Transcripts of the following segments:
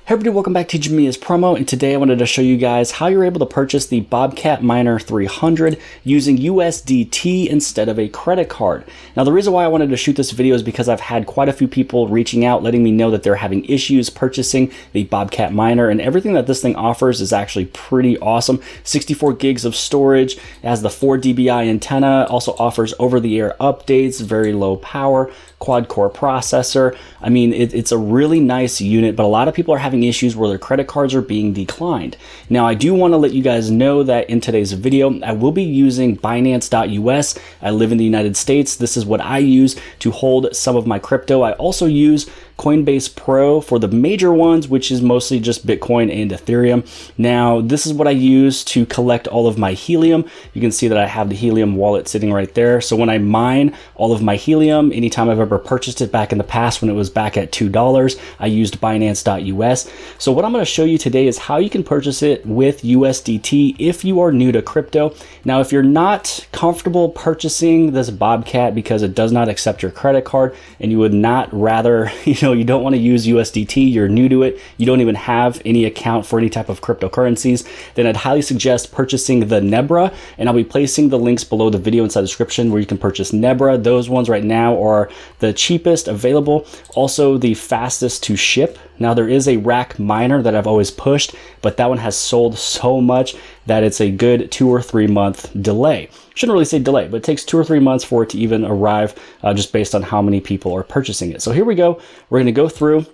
Hey everybody, welcome back to Jimia's Promo, and today I wanted to show you guys how you're able to purchase the Bobcat Miner 300 using USDT instead of a credit card. Now the reason why I wanted to shoot this video is because I've had quite a few people reaching out letting me know that they're having issues purchasing the Bobcat Miner, and everything that this thing offers is actually pretty awesome. 64 gigs of storage, it has the 4 dBi antenna, also offers over-the-air updates, very low power, quad-core processor. I mean, it's a really nice unit, but a lot of people are having issues where their credit cards are being declined. Now, I do want to let you guys know that in today's video, I will be using Binance.us. I live in the United States. This is what I use to hold some of my crypto. I also use Coinbase Pro for the major ones, which is mostly just Bitcoin and Ethereum. Now, this is what I use to collect all of my helium. You can see that I have the helium wallet sitting right there. So when I mine all of my helium, anytime I've ever purchased it back in the past when it was back at $2, I used Binance.us. So what I'm going to show you today is how you can purchase it with USDT if you are new to crypto. Now, if you're not comfortable purchasing this Bobcat because it does not accept your credit card and you would not rather, you don't want to use USDT, you're new to it, you don't even have any account for any type of cryptocurrencies, then I'd highly suggest purchasing the Nebra, and I'll be placing the links below the video inside the description where you can purchase Nebra. Those ones right now are the cheapest available, also the fastest to ship. Now there is a rack miner that I've always pushed, but that one has sold so much that it's a good 2 or 3 month delay. Shouldn't really say delay, but it takes 2 or 3 months for it to even arrive just based on how many people are purchasing it. So here we go. We're going to go through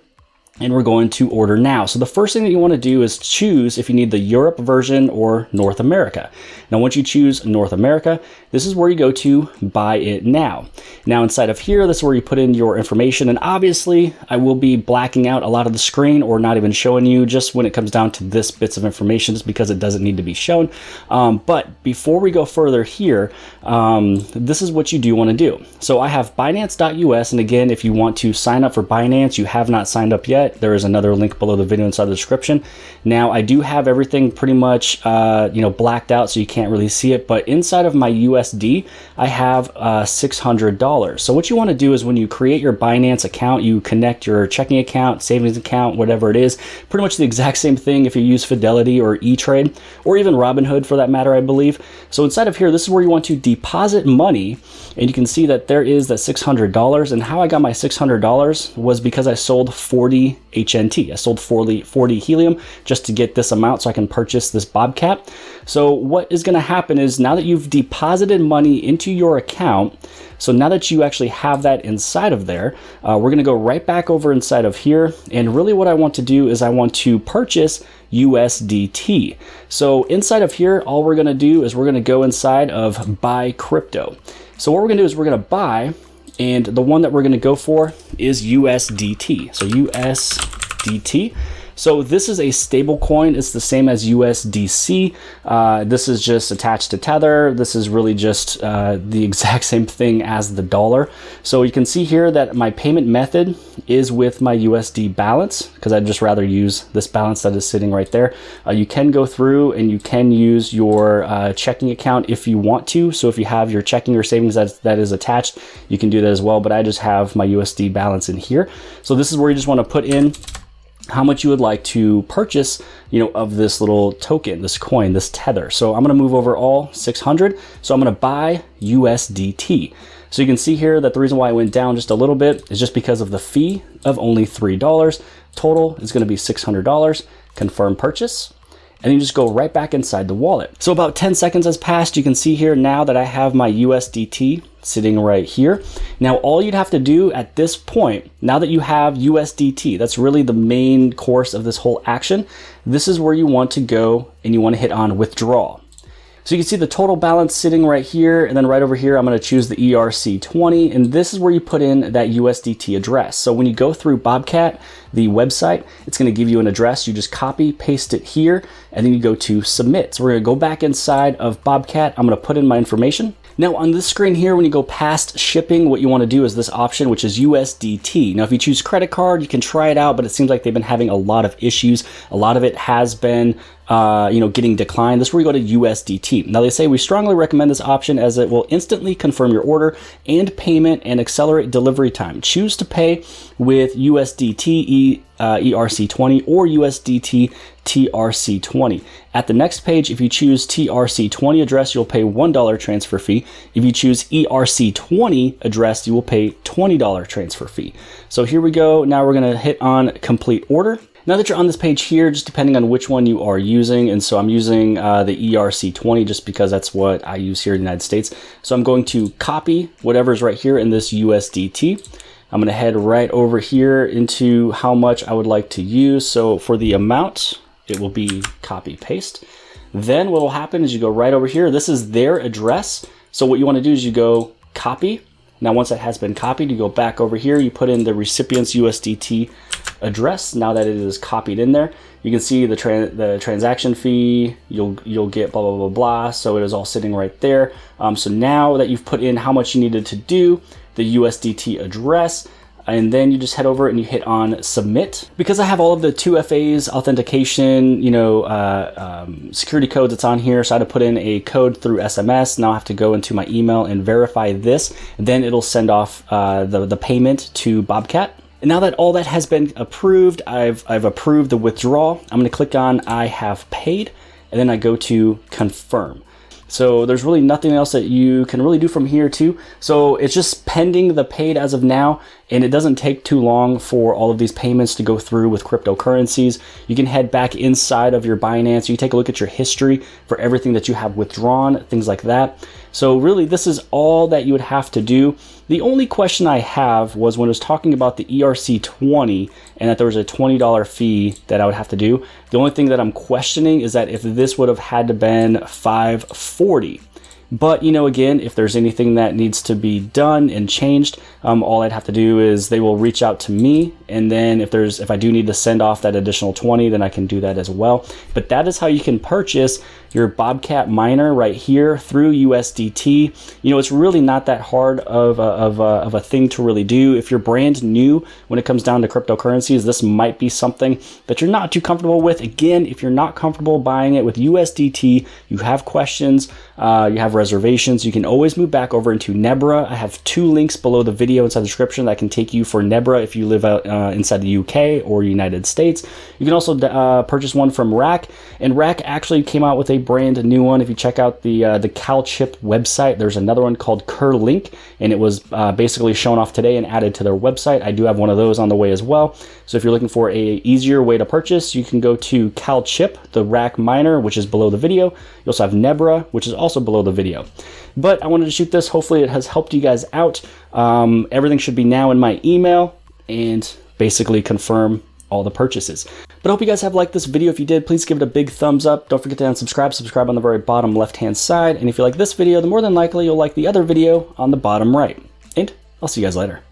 and we're going to order now. So the first thing that you want to do is choose if you need the Europe version or North America. Now, once you choose North America, this is where you go to buy it now. Now, inside of here, this is where you put in your information. And obviously, I will be blacking out a lot of the screen or not even showing you just when it comes down to this bits of information, just because it doesn't need to be shown. But before we go further here, this is what you do want to do. So I have Binance.us. And again, if you want to sign up for Binance, you have not signed up yet, there is another link below the video inside the description. Now, I do have everything pretty much blacked out so you can't really see it, but inside of my USD, I have $600. So what you want to do is when you create your Binance account, you connect your checking account, savings account, whatever it is, pretty much the exact same thing if you use Fidelity or E-Trade, or even Robinhood for that matter, I believe. So inside of here, this is where you want to deposit money, and you can see that there is that $600, and how I got my $600 was because I sold 40 HNT. I sold 40 helium just to get this amount so I can purchase this Bobcat. So what is going to happen is now that you've deposited money into your account, so now that you actually have that inside of there, we're going to go right back over inside of here. And really what I want to do is I want to purchase USDT. So inside of here, all we're going to do is we're going to go inside of buy crypto. So what we're going to do is we're going to buy, and the one that we're going to go for is USDT. So USDT. So this is a stable coin. It's the same as USDC. This is just attached to Tether. This is really just the exact same thing as the dollar. So you can see here that my payment method is with my USD balance, because I'd just rather use this balance that is sitting right there. You can go through and you can use your checking account if you want to. So if you have your checking or savings that is attached, you can do that as well. But I just have my USD balance in here. So this is where you just want to put in how much you would like to purchase, of this little token, this coin, this Tether. So I'm going to move over all 600. So I'm going to buy USDT. So you can see here that the reason why I went down just a little bit is just because of the fee of only $3. Total is going to be $600. Confirm purchase. And you just go right back inside the wallet. So about 10 seconds has passed. You can see here now that I have my USDT sitting right here. Now, all you'd have to do at this point, now that you have USDT, that's really the main course of this whole action. This is where you want to go and you want to hit on withdraw. So you can see the total balance sitting right here, and then right over here, I'm going to choose the ERC20, and this is where you put in that USDT address. So when you go through Bobcat, the website, it's going to give you an address. You just copy, paste it here, and then you go to submit. So we're going to go back inside of Bobcat. I'm going to put in my information. Now on this screen here, when you go past shipping, what you want to do is this option, which is USDT. Now if you choose credit card, you can try it out, but it seems like they've been having a lot of issues. A lot of it has been getting declined. This is where you go to USDT. Now they say we strongly recommend this option as it will instantly confirm your order and payment and accelerate delivery time. Choose to pay with USDT ERC20 or USDT TRC20. At the next page, if you choose TRC20 address, you'll pay $1 transfer fee. If you choose ERC20 address, you will pay $20 transfer fee. So here we go. Now we're going to hit on complete order. Now that you're on this page here, just depending on which one you are using, and so I'm using the ERC20 just because that's what I use here in the United States. So I'm going to copy whatever's right here in this USDT. I'm going to head right over here into how much I would like to use. So for the amount, it will be copy paste. Then what will happen is you go right over here. This is their address. So what you want to do is you go copy. Now once that has been copied, you go back over here, you put in the recipient's USDT address. Now that it is copied in there, you can see the transaction fee, you'll get blah, blah, blah, blah. So it is all sitting right there. So now that you've put in how much you needed to do, the USDT address, and then you just head over and you hit on submit. Because I have all of the 2FA's authentication, security codes that's on here. So I had to put in a code through SMS. Now I have to go into my email and verify this. Then it'll send off the payment to Bobcat. And now that all that has been approved, I've approved the withdrawal. I'm going to click on I have paid, and then I go to confirm. So there's really nothing else that you can really do from here too. So it's just pending the paid as of now, and it doesn't take too long for all of these payments to go through with cryptocurrencies. You can head back inside of your Binance. You take a look at your history for everything that you have withdrawn, things like that. So really, this is all that you would have to do. The only question I have was when it was talking about the ERC20 and that there was a $20 fee that I would have to do. The only thing that I'm questioning is that if this would have had to been $540. But, again, if there's anything that needs to be done and changed, all I'd have to do is they will reach out to me. And then if I do need to send off that additional 20, then I can do that as well. But that is how you can purchase your Bobcat miner right here through USDT. It's really not that hard of a thing to really do. If you're brand new when it comes down to cryptocurrencies, this might be something that you're not too comfortable with. Again, if you're not comfortable buying it with USDT, you have questions, you have reservations, you can always move back over into Nebra. I have 2 links below the video inside the description that can take you for Nebra if you live out inside the UK or United States. You can also purchase one from Rack, and Rack actually came out with a brand new one. If you check out the CalChip website, there's another one called Curlink, and it was basically shown off today and added to their website. I do have one of those on the way as well. So if you're looking for a easier way to purchase, you can go to CalChip, the Rack miner, which is below the video. You also have Nebra, which is also below the video. But I wanted to shoot this. Hopefully it has helped you guys out. Everything should be now in my email and basically confirm all the purchases. But I hope you guys have liked this video. If you did, please give it a big thumbs up. Don't forget to unsubscribe. Subscribe on the very bottom left-hand side. And if you like this video, then more than likely you'll like the other video on the bottom right. And I'll see you guys later.